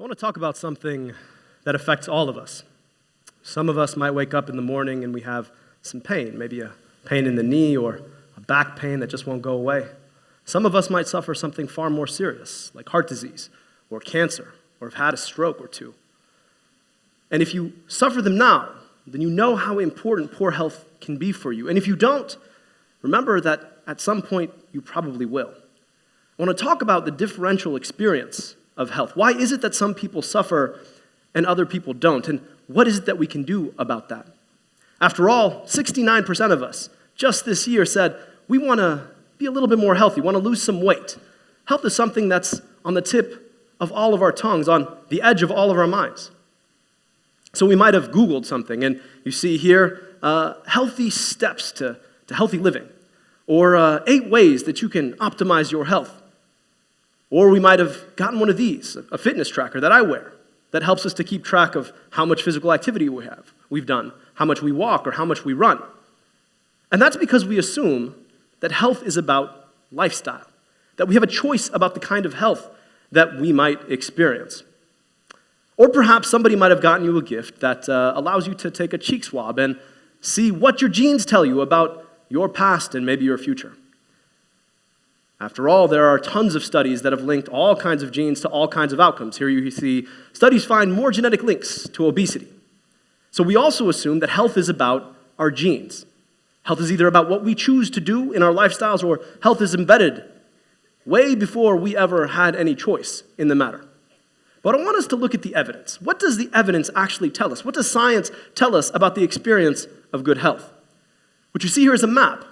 So I want to talk about something that affects all of us. Some of us might wake up in the morning and we have some pain, maybe a pain in the knee or a back pain that just won't go away. Some of us might suffer something far more serious, like heart disease or cancer, or have had a stroke or two. And if you suffer them now, then you know how important poor health can be for you. And if you don't, remember that at some point you probably will. I want to talk about the differential experience of health. Why is it that some people suffer and other people don't? And what is it that we can do about that? After all, 69% of us just this year said we want to be a little bit more healthy, want to lose some weight. Health is something that's on the tip of all of our tongues, on the edge of all of our minds. So we might have Googled something, and you see here, healthy steps to healthy living, or 8 ways that you can optimize your health. Or we might have gotten one of these, a fitness tracker that I wear, that helps us to keep track of how much physical activity we've done, how much we walk, or how much we run. And that's because we assume that health is about lifestyle, that we have a choice about the kind of health that we might experience. Or perhaps somebody might have gotten you a gift that allows you to take a cheek swab and see what your genes tell you about your past and maybe your future. After all, there are tons of studies that have linked all kinds of genes to all kinds of outcomes. Here you see studies find more genetic links to obesity. So we also assume that health is about our genes. Health is either about what we choose to do in our lifestyles, or health is embedded way before we ever had any choice in the matter. But I want us to look at the evidence. What does the evidence actually tell us? What does science tell us about the experience of good health? What you see here is a map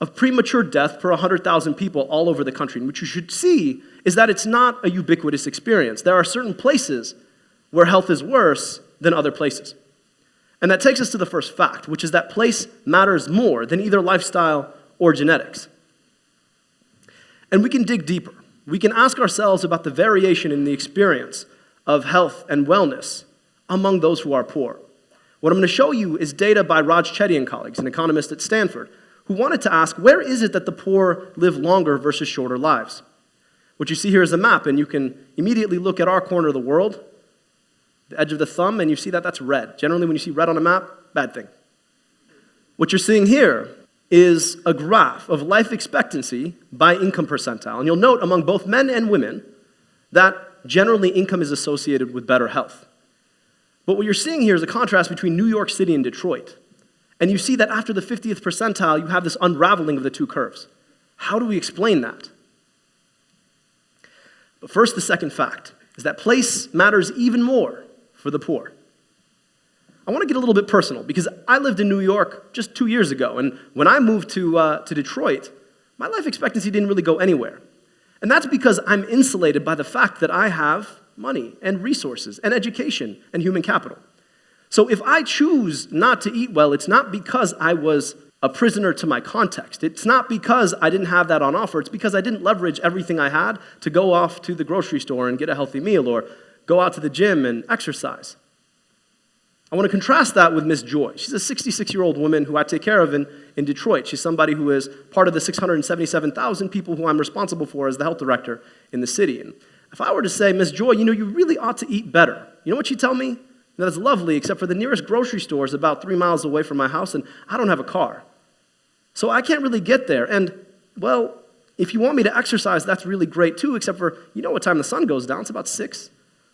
of premature death per 100,000 people all over the country. And what you should see is that it's not a ubiquitous experience. There are certain places where health is worse than other places. And that takes us to the first fact, which is that place matters more than either lifestyle or genetics. And we can dig deeper. We can ask ourselves about the variation in the experience of health and wellness among those who are poor. What I'm going to show you is data by Raj Chetty and colleagues, an economist at Stanford, who wanted to ask, where is it that the poor live longer versus shorter lives? What you see here is a map, and you can immediately look at our corner of the world, the edge of the thumb, and you see that that's red. Generally, when you see red on a map, bad thing. What you're seeing here is a graph of life expectancy by income percentile. And you'll note among both men and women that generally income is associated with better health. But what you're seeing here is a contrast between New York City and Detroit. And you see that after the 50th percentile, you have this unraveling of the two curves. How do we explain that? But first, the second fact is that place matters even more for the poor. I want to get a little bit personal because I lived in New York just 2 years ago, and when I moved to Detroit, my life expectancy didn't really go anywhere. And that's because I'm insulated by the fact that I have money and resources and education and human capital. So if I choose not to eat well, it's not because I was a prisoner to my context. It's not because I didn't have that on offer. It's because I didn't leverage everything I had to go off to the grocery store and get a healthy meal or go out to the gym and exercise. I want to contrast that with Miss Joy. She's a 66-year-old woman who I take care of in Detroit. She's somebody who is part of the 677,000 people who I'm responsible for as the health director in the city. And if I were to say, Miss Joy, you really ought to eat better, you know what she'd tell me? That's lovely, except for the nearest grocery store is about 3 miles away from my house, and I don't have a car. So I can't really get there. And, well, if you want me to exercise, that's really great too, except for, you know what time the sun goes down? It's about 6.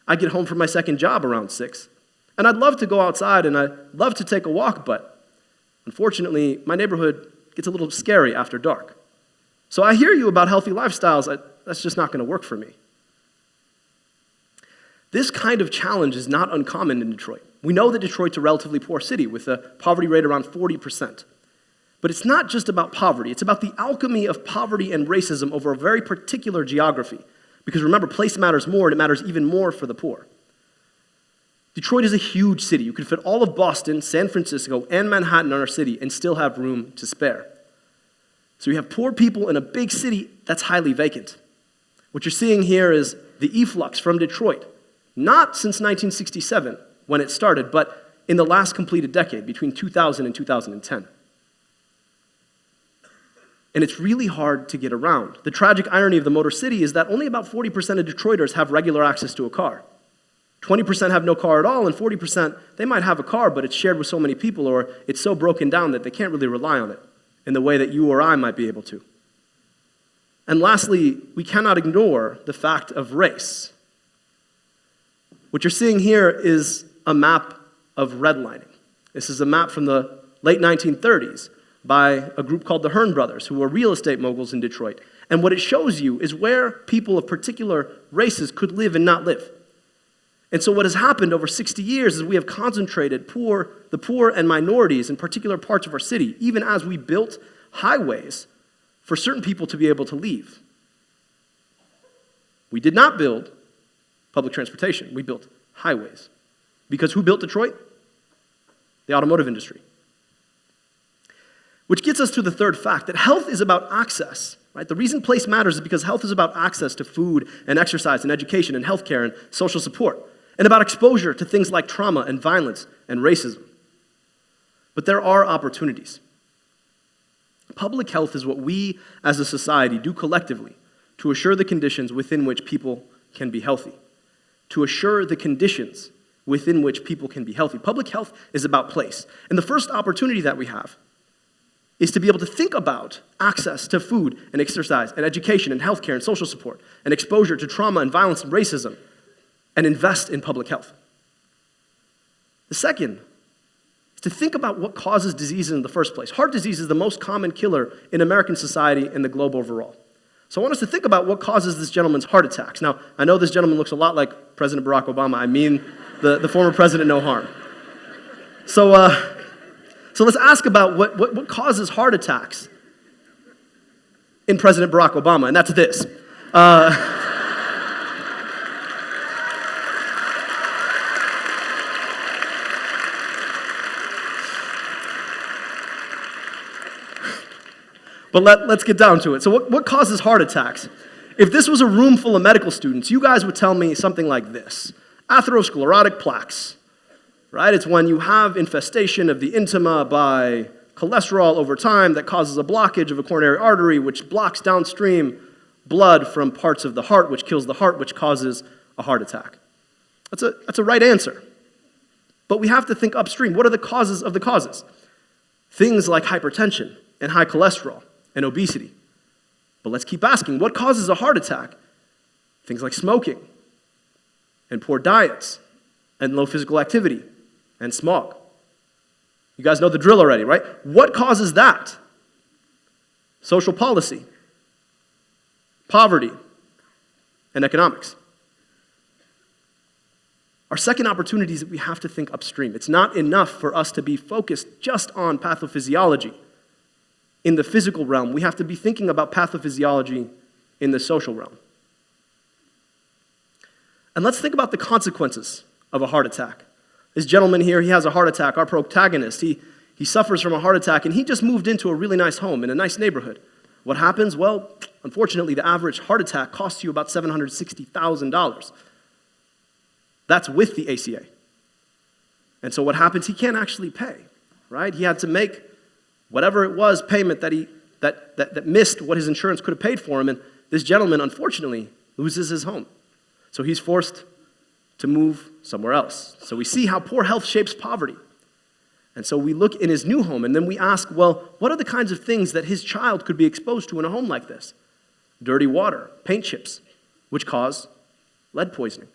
I get home from my second job around 6. And I'd love to go outside, and I'd love to take a walk, but unfortunately, my neighborhood gets a little scary after dark. So I hear you about healthy lifestyles. That's just not going to work for me. This kind of challenge is not uncommon in Detroit. We know that Detroit's a relatively poor city with a poverty rate around 40%. But it's not just about poverty. It's about the alchemy of poverty and racism over a very particular geography. Because remember, place matters more, and it matters even more for the poor. Detroit is a huge city. You could fit all of Boston, San Francisco, and Manhattan in our city and still have room to spare. So you have poor people in a big city that's highly vacant. What you're seeing here is the efflux from Detroit. Not since 1967, when it started, but in the last completed decade, between 2000 and 2010. and it's really hard to get around. The tragic irony of the Motor City is that only about 40% of Detroiters have regular access to a car. 20% have no car at all, and 40%, they might have a car, but it's shared with so many people, or it's so broken down that they can't really rely on it in the way that you or I might be able to. And lastly, we cannot ignore the fact of race. What you're seeing here is a map of redlining. This is a map from the late 1930s by a group called the Hearn Brothers, who were real estate moguls in Detroit. And what it shows you is where people of particular races could live and not live. And so what has happened over 60 years is we have concentrated the poor and minorities in particular parts of our city, even as we built highways for certain people to be able to leave. We did not build public transportation. We built highways. Because who built Detroit? The automotive industry. Which gets us to the third fact, that health is about access. Right? The reason place matters is because health is about access to food and exercise and education and healthcare and social support, and about exposure to things like trauma and violence and racism. But there are opportunities. Public health is what we as a society do collectively to assure the conditions within which people can be healthy. To assure the conditions within which people can be healthy. Public health is about place. And the first opportunity that we have is to be able to think about access to food and exercise and education and healthcare and social support and exposure to trauma and violence and racism and invest in public health. The second is to think about what causes diseases in the first place. Heart disease is the most common killer in American society and the globe overall. So I want us to think about what causes this gentleman's heart attacks. Now, I know this gentleman looks a lot like President Barack Obama. I mean the former president, no harm. So let's ask about what causes heart attacks in President Barack Obama, and that's this. But let's get down to it. So what causes heart attacks? If this was a room full of medical students, you guys would tell me something like this. Atherosclerotic plaques, right? It's when you have infestation of the intima by cholesterol over time that causes a blockage of a coronary artery, which blocks downstream blood from parts of the heart, which kills the heart, which causes a heart attack. That's a right answer. But we have to think upstream. What are the causes of the causes? Things like hypertension and high cholesterol and obesity. But let's keep asking, what causes a heart attack? Things like smoking and poor diets and low physical activity and smog. You guys know the drill already, right? What causes that? Social policy, poverty, and economics. Our second opportunity is that we have to think upstream. It's not enough for us to be focused just on pathophysiology. In the physical realm, we have to be thinking about pathophysiology in the social realm. And let's think about the consequences of a heart attack. This gentleman here, he has a heart attack. Our protagonist, he suffers from a heart attack, and he just moved into a really nice home in a nice neighborhood. What happens? Well, unfortunately, the average heart attack costs you about $760,000. That's with the ACA. And so what happens? He can't actually pay, right? He had to make whatever it was payment that missed what his insurance could have paid for him, and this gentleman, unfortunately, loses his home. So he's forced to move somewhere else. So we see how poor health shapes poverty. And so we look in his new home, and then we ask, well, what are the kinds of things that his child could be exposed to in a home like this? Dirty water, paint chips, which cause lead poisoning,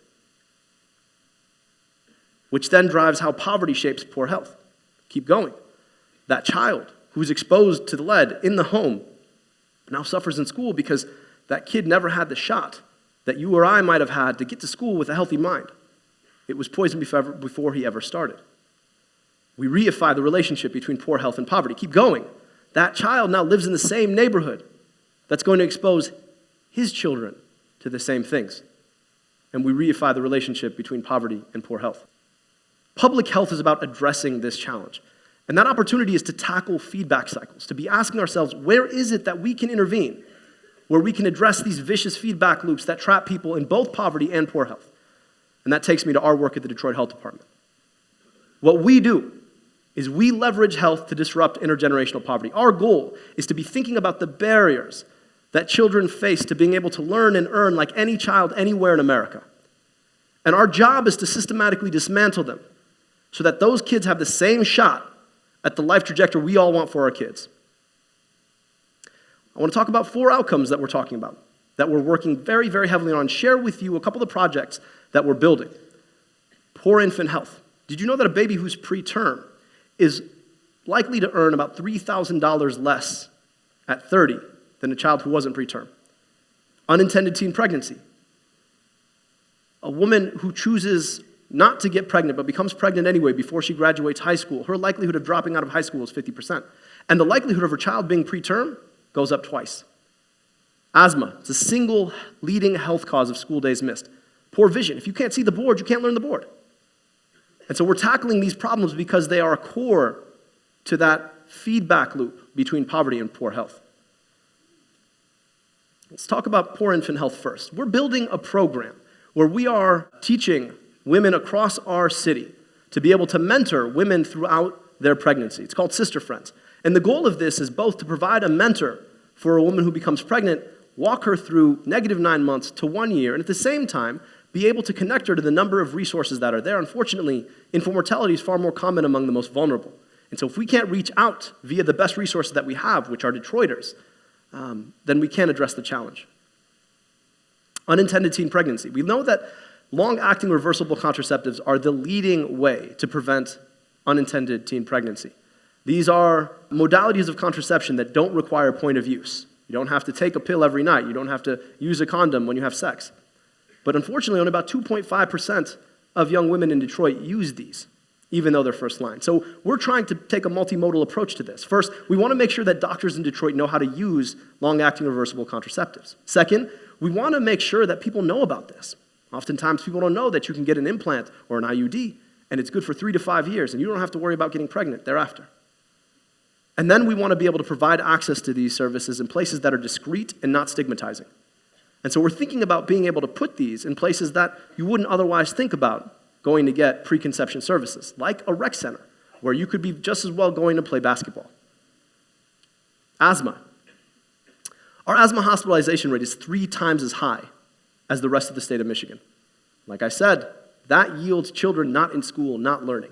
which then drives how poverty shapes poor health. Keep going. That child who's exposed to the lead in the home now suffers in school because that kid never had the shot that you or I might have had to get to school with a healthy mind. It was poisoned before he ever started. We reify the relationship between poor health and poverty. Keep going. That child now lives in the same neighborhood that's going to expose his children to the same things. And we reify the relationship between poverty and poor health. Public health is about addressing this challenge. And that opportunity is to tackle feedback cycles, to be asking ourselves, where is it that we can intervene, where we can address these vicious feedback loops that trap people in both poverty and poor health? And that takes me to our work at the Detroit Health Department. What we do is we leverage health to disrupt intergenerational poverty. Our goal is to be thinking about the barriers that children face to being able to learn and earn like any child anywhere in America. And our job is to systematically dismantle them so that those kids have the same shot at the life trajectory we all want for our kids. I want to talk about 4 outcomes that we're talking about, that we're working very, very heavily on, share with you a couple of the projects that we're building. Poor infant health. Did you know that a baby who's preterm is likely to earn about $3,000 less at 30 than a child who wasn't preterm? Unintended teen pregnancy. A woman who chooses not to get pregnant but becomes pregnant anyway before she graduates high school, her likelihood of dropping out of high school is 50%. And the likelihood of her child being preterm goes up twice. Asthma. It's the single leading health cause of school days missed. Poor vision. If you can't see the board, you can't learn the board. And so we're tackling these problems because they are core to that feedback loop between poverty and poor health. Let's talk about poor infant health first. We're building a program where we are teaching women across our city to be able to mentor women throughout their pregnancy. It's called Sister Friends. And the goal of this is both to provide a mentor for a woman who becomes pregnant, walk her through -9 months to 1 year, and at the same time, be able to connect her to the number of resources that are there. Unfortunately, infant mortality is far more common among the most vulnerable. And so if we can't reach out via the best resources that we have, which are Detroiters, then we can't address the challenge. Unintended teen pregnancy. We know that long-acting reversible contraceptives are the leading way to prevent unintended teen pregnancy. These are modalities of contraception that don't require point of use. You don't have to take a pill every night. You don't have to use a condom when you have sex. But unfortunately, only about 2.5% of young women in Detroit use these, even though they're first line. So we're trying to take a multimodal approach to this. First, we want to make sure that doctors in Detroit know how to use long-acting reversible contraceptives. Second, we want to make sure that people know about this. Oftentimes, people don't know that you can get an implant or an IUD, and it's good for 3 to 5 years, and you don't have to worry about getting pregnant thereafter. And then we want to be able to provide access to these services in places that are discreet and not stigmatizing. And so we're thinking about being able to put these in places that you wouldn't otherwise think about going to get preconception services, like a rec center, where you could be just as well going to play basketball. Asthma. Our asthma hospitalization rate is 3 times as high as the rest of the state of Michigan. Like I said, that yields children not in school, not learning.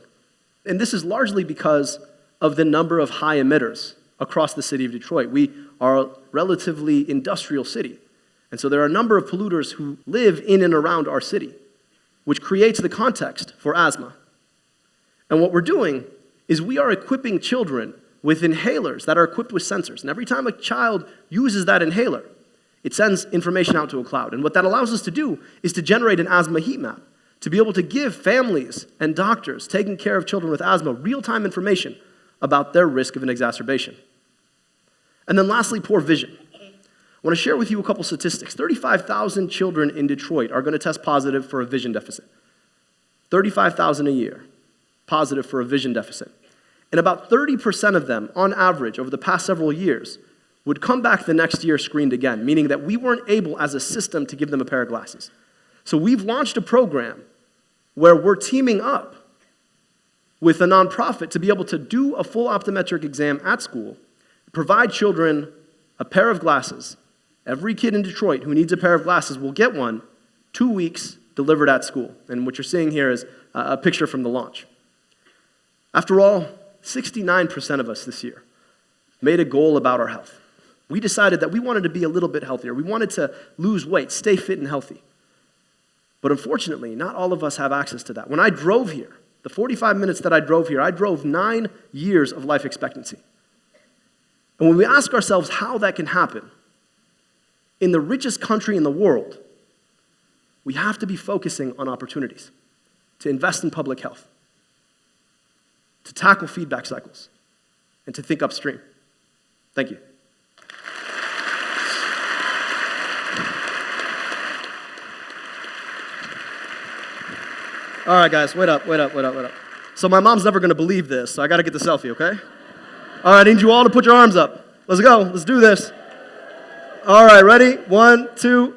And this is largely because of the number of high emitters across the city of Detroit. We are a relatively industrial city. And so there are a number of polluters who live in and around our city, which creates the context for asthma. And what we're doing is we are equipping children with inhalers that are equipped with sensors. And every time a child uses that inhaler, it sends information out to a cloud. And what that allows us to do is to generate an asthma heat map, to be able to give families and doctors taking care of children with asthma real-time information about their risk of an exacerbation. And then lastly, poor vision. I want to share with you a couple statistics. 35,000 children in Detroit are going to test positive for a vision deficit. 35,000 a year positive for a vision deficit. And about 30% of them, on average, over the past several years, would come back the next year screened again, meaning that we weren't able as a system to give them a pair of glasses. So we've launched a program where we're teaming up with a nonprofit to be able to do a full optometric exam at school, provide children a pair of glasses. Every kid in Detroit who needs a pair of glasses will get one, 2 weeks delivered at school. And what you're seeing here is a picture from the launch. After all, 69% of us this year made a goal about our health. We decided that we wanted to be a little bit healthier. We wanted to lose weight, stay fit and healthy. But unfortunately, not all of us have access to that. When I drove here, the 45 minutes that I drove here, I drove 9 years of life expectancy. And when we ask ourselves how that can happen, in the richest country in the world, we have to be focusing on opportunities to invest in public health, to tackle feedback cycles, and to think upstream. Thank you. All right, guys, wait up. So my mom's never going to believe this, so I got to get the selfie, okay? All right, I need you all to put your arms up. Let's go. Let's do this. All right, ready? 1, 2.